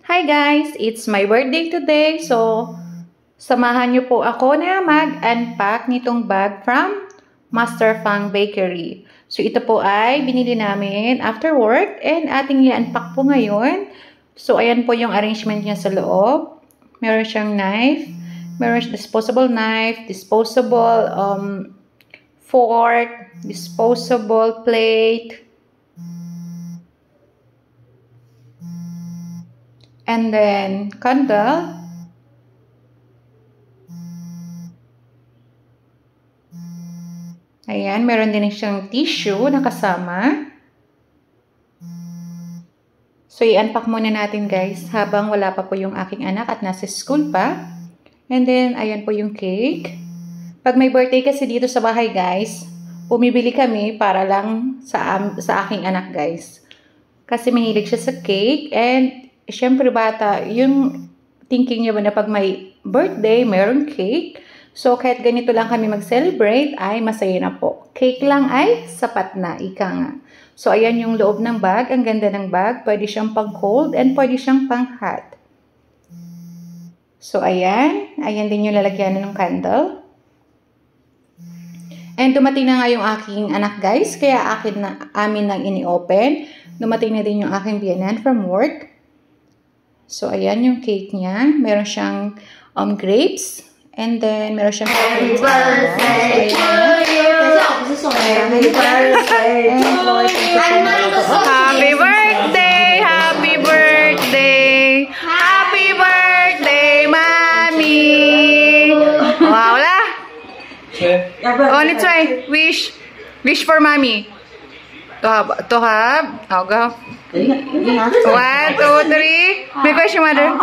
Hi guys! It's my birthday today. So, samahan niyo po ako na mag-unpack nitong bag from Master Fang Bakery. So, ito po ay binili namin after work and ating i-unpack po ngayon. So, ayan po yung arrangement niya sa loob. Meron siyang knife. Meron siyang disposable knife, disposable fork, disposable plate. And then, candle. Ayan, meron din siyang tissue na kasama. So, i-unpack muna natin guys habang wala pa po yung aking anak at nasa school pa. And then, ayan po yung cake. Pag may birthday kasi dito sa bahay guys, bumibili kami para lang sa aking anak guys. Kasi mahilig siya sa cake and syempre bata, yung thinking niya ba na pag may birthday, mayroong cake. So, kahit ganito lang kami mag-celebrate, ay masaya na po. Cake lang ay sapat na, ika nga. So, ayan yung loob ng bag. Ang ganda ng bag. Pwede siyang pang cold and pwede siyang pang hot. So, ayan. Ayan din yung lalagyan ng candle. And dumating na nga yung aking anak guys. Kaya amin nang ini-open. Dumating na din yung aking biyanan from work. So, ayan yung cake niya. Meron siyang grapes. And then, meron siyang happy birthday to you. Happy birthday. Happy birthday. Happy birthday. Happy birthday, Mommy. Wow, wala. Oh, let's try. Wish for Mommy. To have. Oh, go. 1, 2, 3. May question, Mother.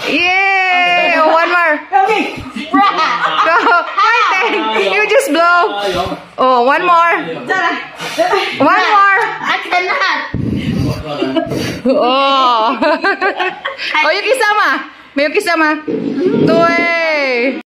Yay! Oh, one more. Go. Fighting. You just blow. Oh, one more. One more. I cannot. Oh. Oh, yung kisama. May yung kisama. 2.